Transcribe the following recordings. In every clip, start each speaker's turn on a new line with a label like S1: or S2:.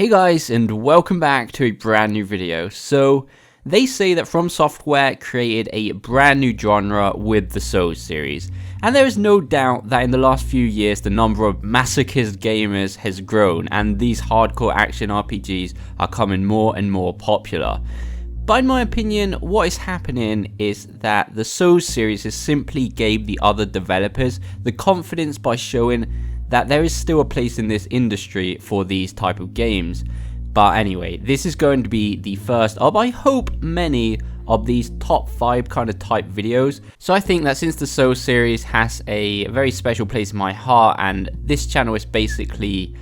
S1: Hey guys, and welcome back to a brand new video. So, they say that From Software created a brand new genre with the Souls series, and there is no doubt that in the last few years the number of masochist gamers has grown and these hardcore action RPGs are becoming more and more popular. But in my opinion, what is happening is that the Souls series has simply gave the other developers the confidence by showing that there is still a place in this industry for these type of games. But anyway, this is going to be the first of, I hope, many of these top 5 kind of type videos. So I think that since the Souls series has a very special place in my heart, and this channel is basically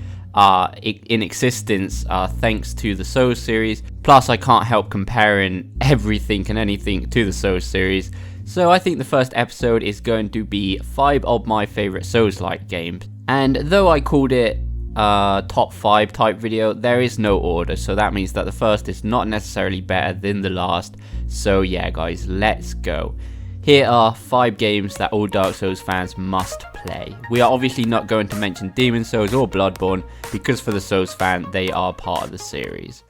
S1: in existence thanks to the Souls series, plus I can't help comparing everything and anything to the Souls series. So I think the first episode is going to be 5 of my favorite Souls-like games. And though I called it top 5 type video, there is no order, so that means that the first is not necessarily better than the last. So yeah guys, let's go. Here are 5 games that all Dark Souls fans must play. We are obviously not going to mention Demon Souls or Bloodborne, because for the Souls fan, they are part of the series.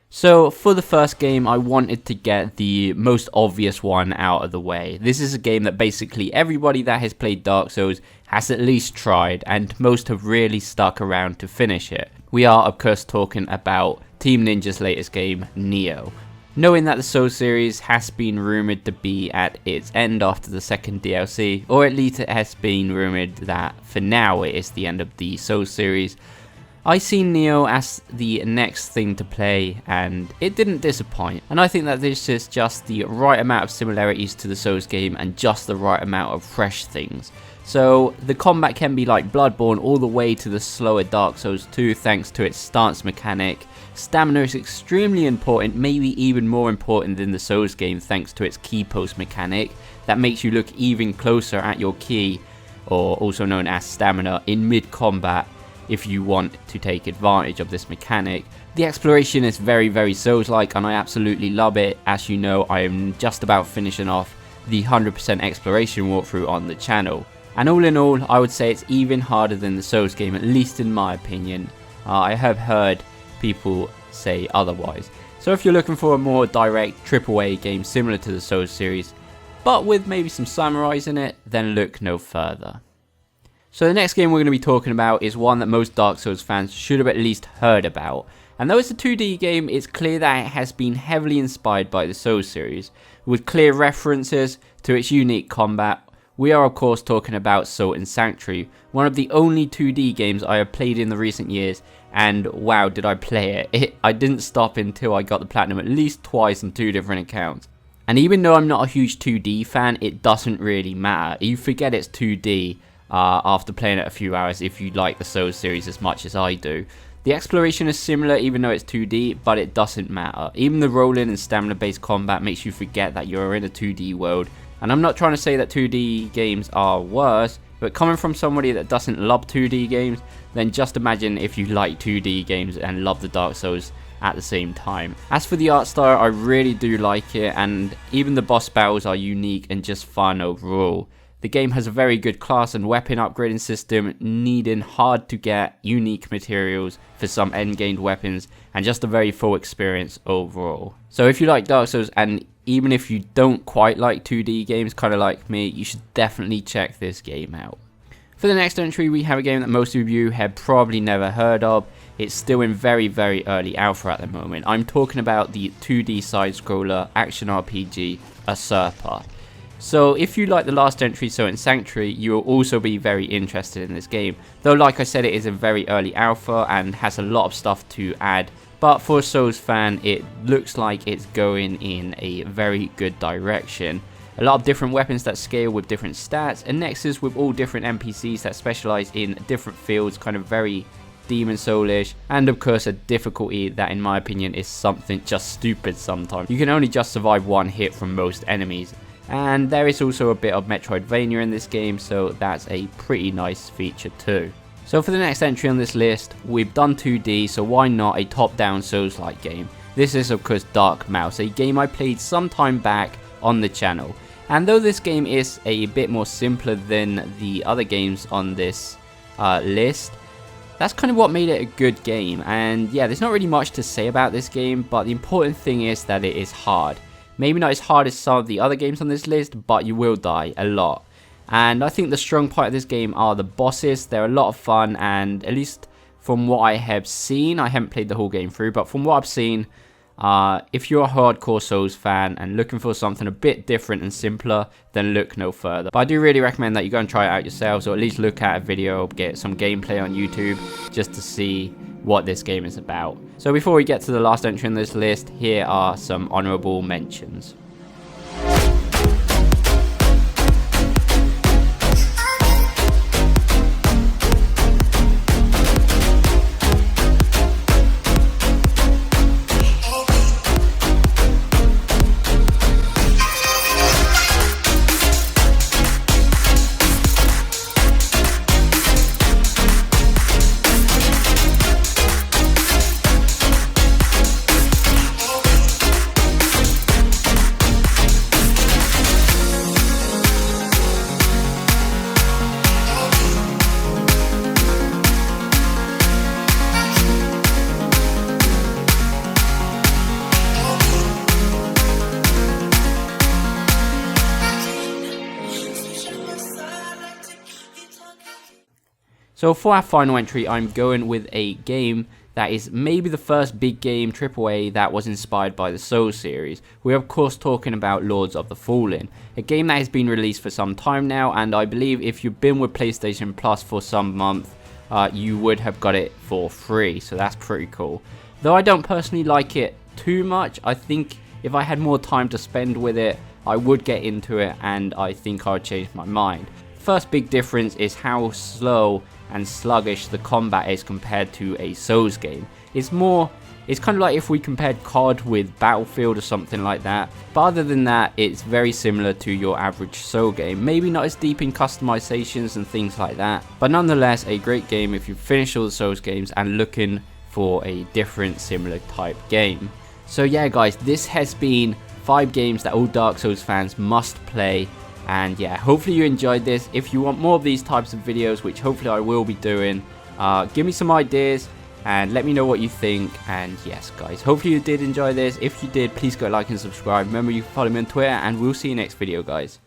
S1: So for the first game, I wanted to get the most obvious one out of the way. This is a game that basically everybody that has played Dark Souls has at least tried, and most have really stuck around to finish it. We are of course talking about Team Ninja's latest game, Nioh. Knowing that the Souls series has been rumoured to be at its end after the second DLC, or at least it has been rumoured that for now it is the end of the Souls series, I see Nioh as the next thing to play, and it didn't disappoint. And I think that this is just the right amount of similarities to the Souls game and just the right amount of fresh things. So the combat can be like Bloodborne all the way to the slower Dark Souls 2 thanks to its stance mechanic. Stamina is extremely important, maybe even more important than the Souls game thanks to its key post mechanic that makes you look even closer at your key, or also known as stamina, in mid-combat if you want to take advantage of this mechanic. The exploration is very Souls-like, and I absolutely love it. As you know, I am just about finishing off the 100% exploration walkthrough on the channel. And all in all, I would say it's even harder than the Souls game, at least in my opinion. I have heard people say otherwise. So if you're looking for a more direct AAA game similar to the Souls series, but with maybe some samurais in it, then look no further. So the next game we're going to be talking about is one that most Dark Souls fans should have at least heard about. And though it's a 2D game, it's clear that it has been heavily inspired by the Souls series, with clear references to its unique combat. We are of course talking about Salt and Sanctuary, one of the only 2D games I have played in the recent years, and wow did I play it. I didn't stop until I got the platinum at least twice on 2 different accounts. And even though I'm not a huge 2D fan, it doesn't really matter. You forget it's 2D after playing it a few hours if you like the Souls series as much as I do. The exploration is similar even though it's 2D, but it doesn't matter. Even the rolling and stamina based combat makes you forget that you're in a 2D world. And I'm not trying to say that 2D games are worse, but coming from somebody that doesn't love 2D games, then just imagine if you like 2D games and love the Dark Souls at the same time. As for the art style, I really do like it, and even the boss battles are unique and just fun overall. The game has a very good class and weapon upgrading system, needing hard to get unique materials for some end-gamed weapons, and just a very full experience overall. So if you like Dark Souls, and even if you don't quite like 2D games, kind of like me, you should definitely check this game out. For the next entry, we have a game that most of you have probably never heard of. It's still in very early alpha at the moment. I'm talking about the 2D side-scroller action RPG, Usurper. So if you like the last entry, Salt and Sanctuary, you will also be very interested in this game. Though like I said, it is a very early alpha and has a lot of stuff to add. But for a Souls fan, it looks like it's going in a very good direction. A lot of different weapons that scale with different stats, and nexus with all different NPCs that specialize in different fields, kind of very Demon Soulish, and of course a difficulty that in my opinion is something just stupid sometimes. You can only just survive one hit from most enemies. And there is also a bit of Metroidvania in this game, so that's a pretty nice feature too. So for the next entry on this list, we've done 2D, so why not a top-down Souls-like game? This is of course Dark Mouse, a game I played some time back on the channel. And though this game is a bit more simpler than the other games on this list, That's kind of what made it a good game. And yeah, there's not really much to say about this game, but the important thing is that it is hard. Maybe not as hard as some of the other games on this list, but you will die a lot. And I think the strong part of this game are the bosses. They're a lot of fun, and at least from what I have seen, I haven't played the whole game through, but from what I've seen, if you're a hardcore Souls fan and looking for something a bit different and simpler, then look no further. But I do really recommend that you go and try it out yourselves, or at least look at a video, get some gameplay on YouTube, just to see what this game is about. So before we get to the last entry on this list, here are some honorable mentions. So for our final entry, I'm going with a game that is maybe the first big game AAA that was inspired by the Souls series. We're of course talking about Lords of the Fallen, a game that has been released for some time now, and I believe if you've been with PlayStation Plus for some month, you would have got it for free, so that's pretty cool. Though I don't personally like it too much, I think if I had more time to spend with it, I would get into it, and I think I would change my mind. First big difference is how slow and sluggish the combat is compared to a Souls game. It's kind of like if we compared COD with Battlefield or something like that. But other than that, it's very similar to your average Soul game. Maybe not as deep in customizations and things like that, but nonetheless a great game if you've finished all the Souls games and looking for a different similar type game. So yeah guys, this has been 5 games that all Dark Souls fans must play. And yeah, hopefully you enjoyed this. If you want more of these types of videos, which hopefully I will be doing, give me some ideas and let me know what you think. And yes guys, hopefully you did enjoy this. If you did, please go like and subscribe. Remember, you can follow me on Twitter, and we'll see you next video guys.